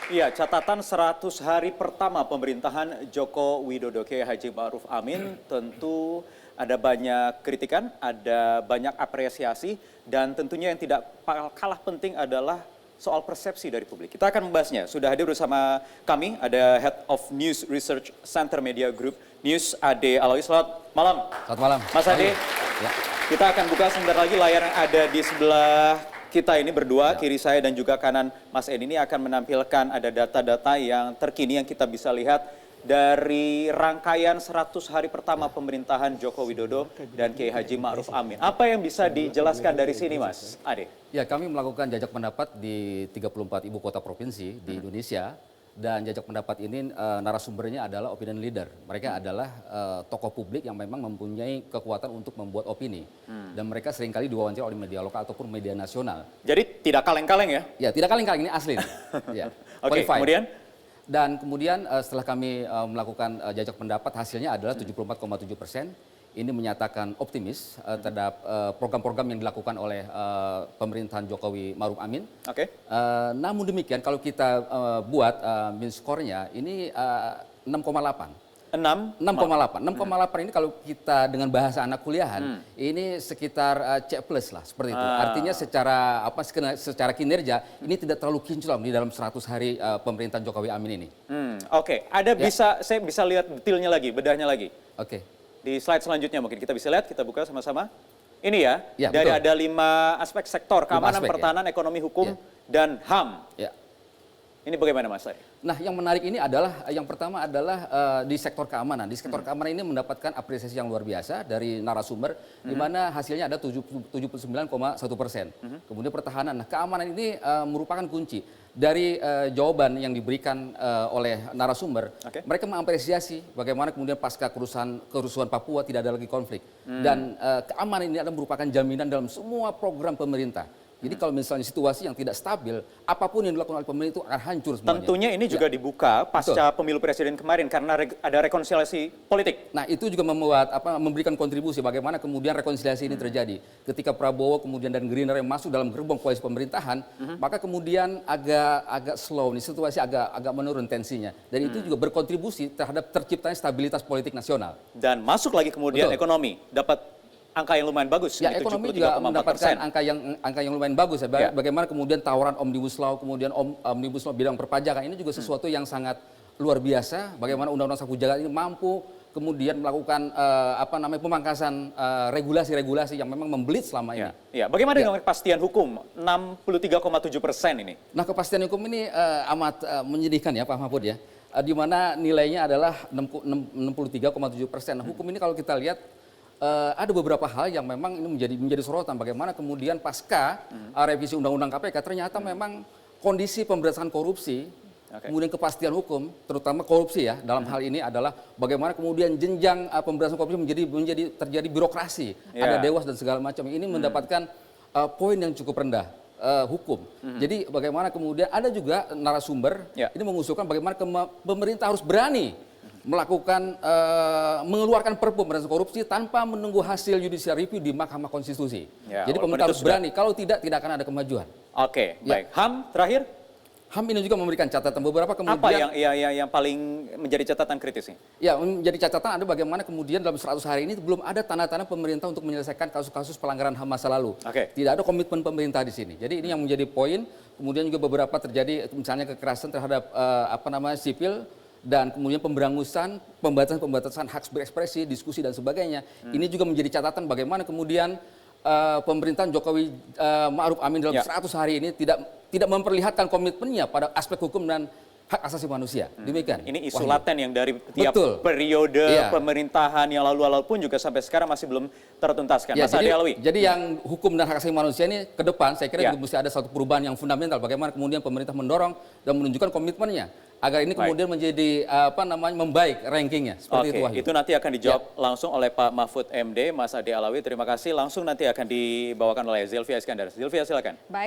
Iya, catatan 100 hari pertama pemerintahan Joko Widodo Kiai Haji Ma'ruf Amin tentu ada banyak kritikan, ada banyak apresiasi, dan tentunya yang tidak kalah penting adalah soal persepsi dari publik. Kita akan membahasnya. Sudah hadir bersama kami, ada Head of News Research Center Media Group News, Ade Alawi. Selamat malam. Selamat malam. Mas Ade, ya. Kita akan buka sebentar lagi layar yang ada di sebelah kita ini berdua, kiri saya dan juga kanan Mas Edi ini akan menampilkan ada data-data yang terkini yang kita bisa lihat dari rangkaian 100 hari pertama pemerintahan Joko Widodo dan Kiai Haji Ma'ruf Amin. Apa yang bisa dijelaskan dari sini, Mas Ade? Ya, kami melakukan jajak pendapat di 34 ibu kota provinsi di Indonesia. Dan jajak pendapat ini narasumbernya adalah opinion leader. Mereka adalah tokoh publik yang memang mempunyai kekuatan untuk membuat opini. Dan mereka seringkali diwawancarai oleh media lokal ataupun media nasional. Jadi tidak kaleng-kaleng ya? Ya, tidak kaleng-kaleng, ini asli. Ya, Oke, kemudian? Dan kemudian setelah kami melakukan jajak pendapat, hasilnya adalah 74,7%. Ini menyatakan optimis terhadap program-program yang dilakukan oleh pemerintahan Jokowi Ma'ruf Amin. Oke. Namun demikian kalau kita buat min skornya ini 6,8. 6,8 ini kalau kita dengan bahasa anak kuliahan ini sekitar C plus lah seperti itu. Artinya secara kinerja ini tidak terlalu kinclong di dalam 100 hari pemerintahan Jokowi Amin ini. Oke. Saya bisa lihat detailnya lagi, bedahnya lagi. Oke. Di slide selanjutnya mungkin kita bisa lihat, kita buka sama-sama. Ini ya betul. ada 5 aspek sektor, keamanan, pertahanan, ekonomi, hukum, dan HAM. Ya. Ini bagaimana Mas? Nah, yang menarik ini adalah, yang pertama adalah di sektor keamanan. Di sektor keamanan ini mendapatkan apresiasi yang luar biasa dari narasumber, di mana hasilnya ada 79,1%. Kemudian pertahanan. Nah, keamanan ini merupakan kunci. Dari jawaban yang diberikan oleh narasumber, mereka mengapresiasi bagaimana kemudian pasca kerusuhan Papua tidak ada lagi konflik. Dan keamanan ini adalah merupakan jaminan dalam semua program pemerintah. Jadi kalau misalnya situasi yang tidak stabil, apapun yang dilakukan oleh pemerintah itu akan hancur semuanya. Tentunya ini juga dibuka pasca pemilu presiden kemarin karena ada rekonsiliasi politik. Nah, itu juga memberikan kontribusi bagaimana kemudian rekonsiliasi ini terjadi. Ketika Prabowo kemudian dan Gerindra yang masuk dalam gerbong koalisi pemerintahan, maka kemudian agak slow nih, situasi agak menurun tensinya. Dan itu juga berkontribusi terhadap terciptanya stabilitas politik nasional. Dan masuk lagi kemudian ekonomi dapat angka yang lumayan bagus. Ya, ekonomi juga mendapatkan angka yang lumayan bagus. Ya. Bagaimana kemudian tawaran Omnibus Law, kemudian Omnibus Law bidang perpajakan, ini juga sesuatu yang sangat luar biasa. Bagaimana Undang-Undang Sapu Jagat ini mampu kemudian melakukan pemangkasan regulasi-regulasi yang memang membelit selama ini. Ya. Bagaimana dengan kepastian hukum? 63,7% ini. Nah, kepastian hukum ini amat menyedihkan ya Pak Mahfud ya. Di mana nilainya adalah 63,7%. Nah, hukum ini kalau kita lihat ada beberapa hal yang memang ini menjadi sorotan. Bagaimana kemudian pasca revisi Undang-Undang KPK ternyata memang kondisi pemberantasan korupsi, kemudian kepastian hukum, terutama korupsi ya dalam hal ini adalah bagaimana kemudian jenjang pemberantasan korupsi menjadi terjadi birokrasi, ada dewas dan segala macam. Ini mendapatkan poin yang cukup rendah. Hukum. Jadi bagaimana kemudian ada juga narasumber ini mengusulkan bagaimana pemerintah harus berani melakukan mengeluarkan perpu pemberantasan korupsi tanpa menunggu hasil judicial review di Mahkamah Konstitusi. Jadi pemerintah harus berani, kalau tidak akan ada kemajuan. Oke, baik. HAM terakhir? HAM ini juga memberikan catatan beberapa kemudian. Apa yang paling menjadi catatan kritisnya? Ya, menjadi catatan ada bagaimana kemudian dalam 100 hari ini belum ada tanda-tanda pemerintah untuk menyelesaikan kasus-kasus pelanggaran HAM masa lalu. Tidak ada komitmen pemerintah di sini. Jadi ini yang menjadi poin. Kemudian juga beberapa terjadi misalnya kekerasan terhadap sipil, dan kemudian pemberangusan, pembatasan hak berekspresi, diskusi dan sebagainya. Ini juga menjadi catatan bagaimana kemudian pemerintahan Jokowi Ma'ruf Amin dalam 100 hari ini tidak memperlihatkan komitmennya pada aspek hukum dan hak asasi manusia. Demikian. Ini isu laten yang dari tiap periode pemerintahan yang lalu-lalu pun juga sampai sekarang masih belum tertuntaskan. Mas Ade Alawi. Jadi yang hukum dan hak asasi manusia ini ke depan saya kira juga mesti ada satu perubahan yang fundamental. Bagaimana kemudian pemerintah mendorong dan menunjukkan komitmennya agar ini kemudian menjadi membaik rankingnya. Seperti itu, Wahyu. Itu nanti akan dijawab langsung oleh Pak Mahfud MD, Mas Ade Alawi. Terima kasih. Langsung nanti akan dibawakan oleh Zilvia Iskandar. Zilvia, silakan.